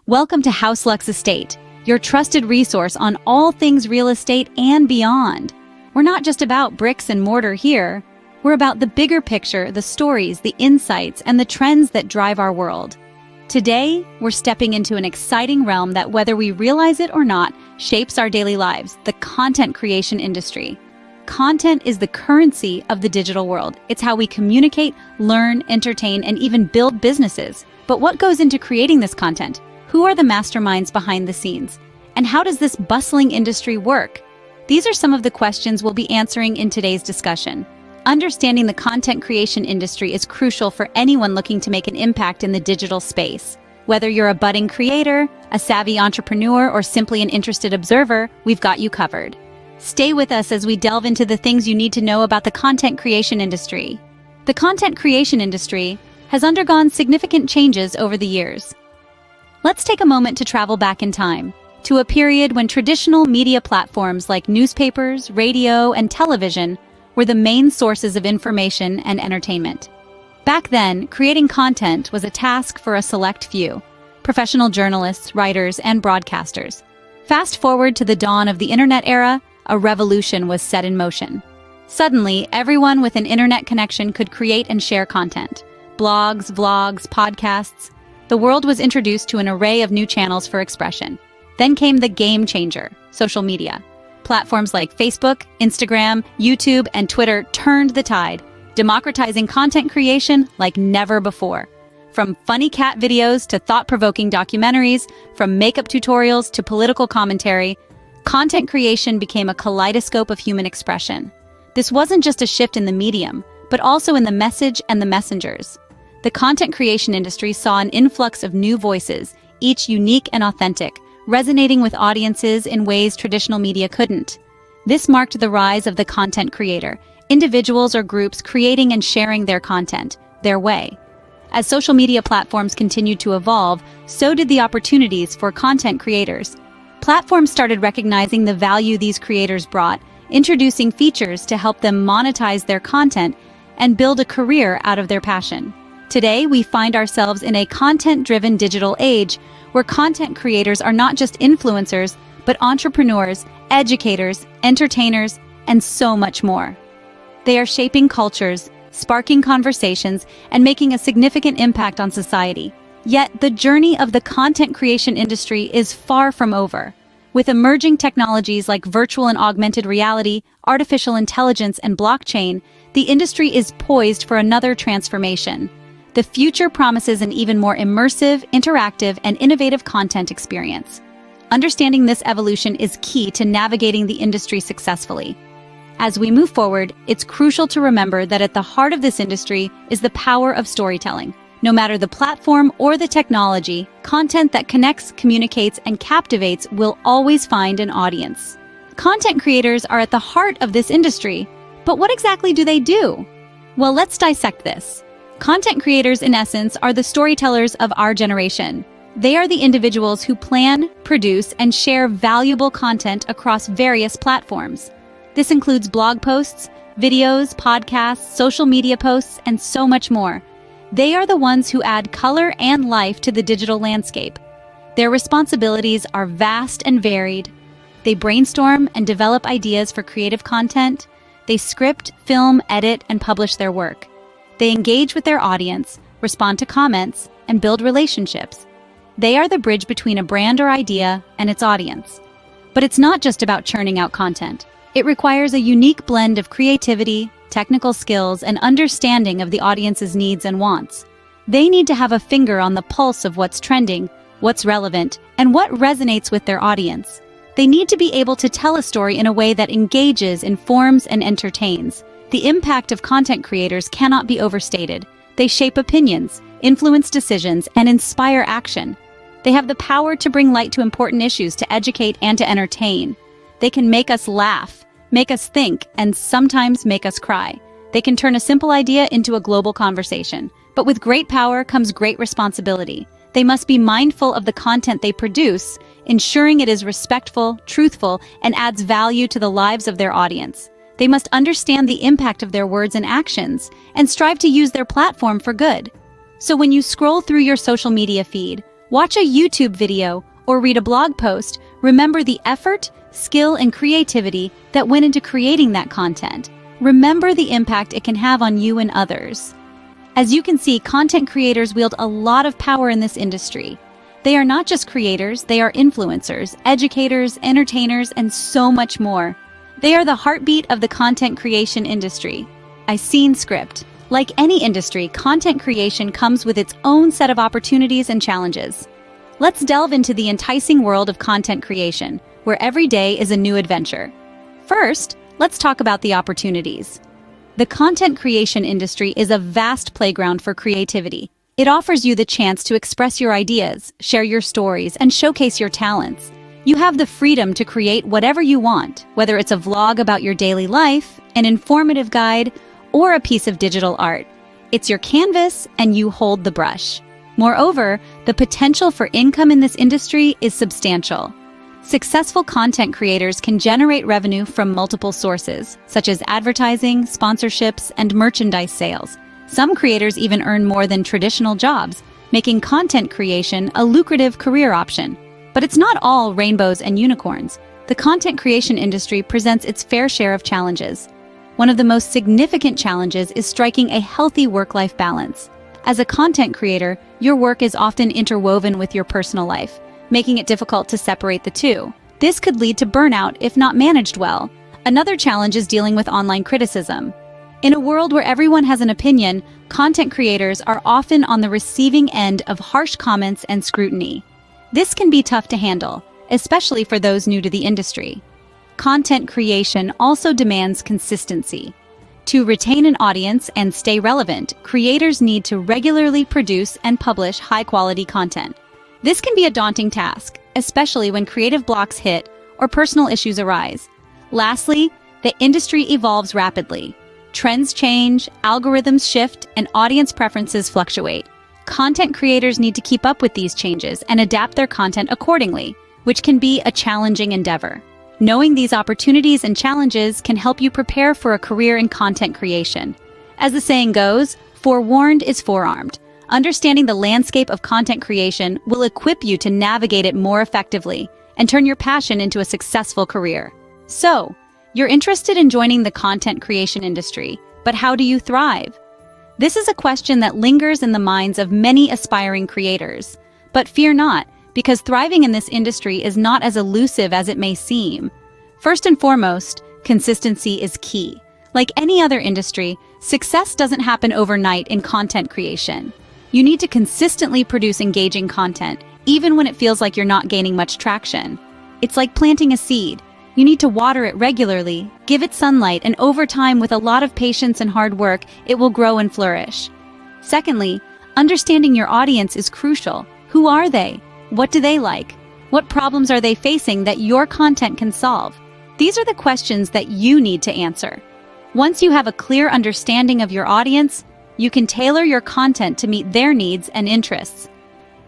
Welcome to House Lux Estate, your trusted resource on all things real estate and beyond. We're not just about bricks and mortar here. We're about the bigger picture, the stories, the insights, and the trends that drive our world. Today, we're stepping into an exciting realm that, whether we realize it or not, shapes our daily lives, the content creation industry. Content is the currency of the digital world. It's how we communicate, learn, entertain, and even build businesses. But what goes into creating this content? Who are the masterminds behind the scenes? And how does this bustling industry work? These are some of the questions we'll be answering in today's discussion. Understanding the content creation industry is crucial for anyone looking to make an impact in the digital space. Whether you're a budding creator, a savvy entrepreneur, or simply an interested observer, we've got you covered. Stay with us as we delve into the things you need to know about the content creation industry. The content creation industry has undergone significant changes over the years. Let's take a moment to travel back in time, to a period when traditional media platforms like newspapers, radio, and television were the main sources of information and entertainment. Back then, creating content was a task for a select few: professional journalists, writers, and broadcasters. Fast forward to the dawn of the internet era, a revolution was set in motion. Suddenly, everyone with an internet connection could create and share content. Blogs, vlogs, podcasts. The world was introduced to an array of new channels for expression. Then came the game changer, social media. Platforms like Facebook, Instagram, YouTube, and Twitter turned the tide, democratizing content creation like never before. From funny cat videos to thought-provoking documentaries, from makeup tutorials to political commentary, content creation became a kaleidoscope of human expression. This wasn't just a shift in the medium, but also in the message and the messengers. The content creation industry saw an influx of new voices, each unique and authentic, resonating with audiences in ways traditional media couldn't. This marked the rise of the content creator, individuals or groups creating and sharing their content, their way. As social media platforms continued to evolve, so did the opportunities for content creators. Platforms started recognizing the value these creators brought, introducing features to help them monetize their content and build a career out of their passion. Today, we find ourselves in a content-driven digital age where content creators are not just influencers, but entrepreneurs, educators, entertainers, and so much more. They are shaping cultures, sparking conversations, and making a significant impact on society. Yet, the journey of the content creation industry is far from over. With emerging technologies like virtual and augmented reality, artificial intelligence, and blockchain, the industry is poised for another transformation. The future promises an even more immersive, interactive, and innovative content experience. Understanding this evolution is key to navigating the industry successfully. As we move forward, it's crucial to remember that at the heart of this industry is the power of storytelling. No matter the platform or the technology, content that connects, communicates, and captivates will always find an audience. Content creators are at the heart of this industry, but what exactly do they do? Well, let's dissect this. Content creators, in essence, are the storytellers of our generation. They are the individuals who plan, produce, and share valuable content across various platforms. This includes blog posts, videos, podcasts, social media posts, and so much more. They are the ones who add color and life to the digital landscape. Their responsibilities are vast and varied. They brainstorm and develop ideas for creative content. They script, film, edit, and publish their work. They engage with their audience, respond to comments, and build relationships. They are the bridge between a brand or idea and its audience. But it's not just about churning out content. It requires a unique blend of creativity, technical skills, and understanding of the audience's needs and wants. They need to have a finger on the pulse of what's trending, what's relevant, and what resonates with their audience. They need to be able to tell a story in a way that engages, informs, and entertains. The impact of content creators cannot be overstated. They shape opinions, influence decisions, and inspire action. They have the power to bring light to important issues, to educate, and to entertain. They can make us laugh, make us think, and sometimes make us cry. They can turn a simple idea into a global conversation. But with great power comes great responsibility. They must be mindful of the content they produce, ensuring it is respectful, truthful, and adds value to the lives of their audience. They must understand the impact of their words and actions, and strive to use their platform for good. So when you scroll through your social media feed, Watch a YouTube video or read a blog post, remember the effort, skill, and creativity that went into creating that content. Remember the impact it can have on you and others. As you can see, content creators wield a lot of power in this industry. They are not just creators, they are influencers, educators, entertainers, and so much more. They are the heartbeat of the content creation industry. Scene script. Like any industry, content creation comes with its own set of opportunities and challenges. Let's delve into the enticing world of content creation, where every day is a new adventure. First, let's talk about the opportunities. The content creation industry is a vast playground for creativity. It offers you the chance to express your ideas, share your stories, and showcase your talents. You have the freedom to create whatever you want, whether it's a vlog about your daily life, an informative guide, or a piece of digital art. It's your canvas, and you hold the brush. Moreover, the potential for income in this industry is substantial. Successful content creators can generate revenue from multiple sources, such as advertising, sponsorships, and merchandise sales. Some creators even earn more than traditional jobs, making content creation a lucrative career option. But it's not all rainbows and unicorns. The content creation industry presents its fair share of challenges. One of the most significant challenges is striking a healthy work-life balance. As a content creator, your work is often interwoven with your personal life, making it difficult to separate the two. This could lead to burnout if not managed well. Another challenge is dealing with online criticism. In a world where everyone has an opinion, content creators are often on the receiving end of harsh comments and scrutiny. This can be tough to handle, especially for those new to the industry. Content creation also demands consistency. To retain an audience and stay relevant, creators need to regularly produce and publish high-quality content. This can be a daunting task, especially when creative blocks hit or personal issues arise. Lastly, the industry evolves rapidly. Trends change, algorithms shift, and audience preferences fluctuate. Content creators need to keep up with these changes and adapt their content accordingly, which can be a challenging endeavor. Knowing these opportunities and challenges can help you prepare for a career in content creation. As the saying goes, forewarned is forearmed. Understanding the landscape of content creation will equip you to navigate it more effectively and turn your passion into a successful career. So, you're interested in joining the content creation industry, but how do you thrive? This is a question that lingers in the minds of many aspiring creators. But fear not, because thriving in this industry is not as elusive as it may seem. First and foremost, consistency is key. Like any other industry, success doesn't happen overnight in content creation. You need to consistently produce engaging content, even when it feels like you're not gaining much traction. It's like planting a seed. You need to water it regularly, give it sunlight, and over time, with a lot of patience and hard work, it will grow and flourish. Secondly, understanding your audience is crucial. Who are they? What do they like? What problems are they facing that your content can solve? These are the questions that you need to answer. Once you have a clear understanding of your audience, you can tailor your content to meet their needs and interests.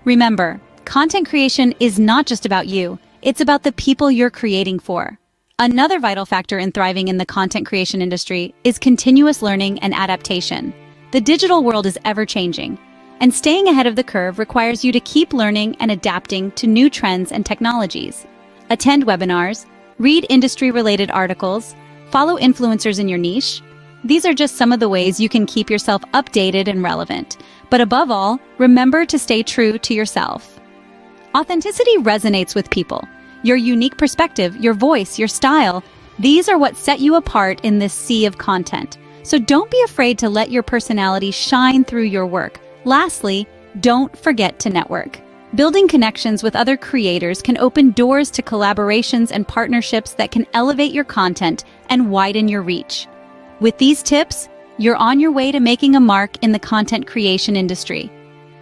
Remember, content creation is not just about you, it's about the people you're creating for. Another vital factor in thriving in the content creation industry is continuous learning and adaptation. The digital world is ever-changing, and staying ahead of the curve requires you to keep learning and adapting to new trends and technologies. Attend webinars, read industry-related articles, follow influencers in your niche. These are just some of the ways you can keep yourself updated and relevant. But above all, remember to stay true to yourself. Authenticity resonates with people. Your unique perspective, your voice, your style, these are what set you apart in this sea of content. So don't be afraid to let your personality shine through your work. Lastly, don't forget to network. Building connections with other creators can open doors to collaborations and partnerships that can elevate your content and widen your reach. With these tips, you're on your way to making a mark in the content creation industry.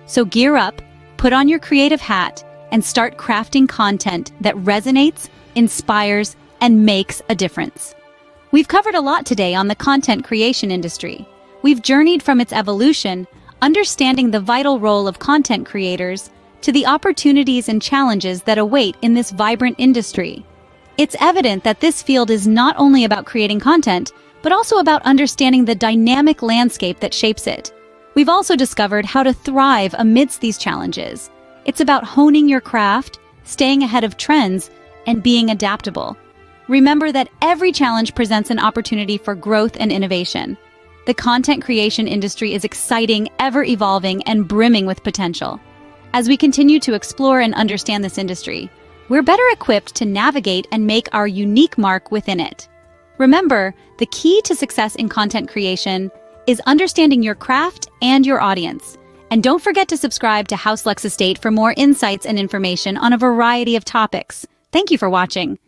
So gear up, put on your creative hat, and start crafting content that resonates, inspires, and makes a difference. We've covered a lot today on the content creation industry. We've journeyed from its evolution, understanding the vital role of content creators, to the opportunities and challenges that await in this vibrant industry. It's evident that this field is not only about creating content, but also about understanding the dynamic landscape that shapes it. We've also discovered how to thrive amidst these challenges. It's about honing your craft, staying ahead of trends, and being adaptable. Remember that every challenge presents an opportunity for growth and innovation. The content creation industry is exciting, ever-evolving, and brimming with potential. As we continue to explore and understand this industry, we're better equipped to navigate and make our unique mark within it. Remember, the key to success in content creation is understanding your craft and your audience. And don't forget to subscribe to House Lex Estate for more insights and information on a variety of topics. Thank you for watching.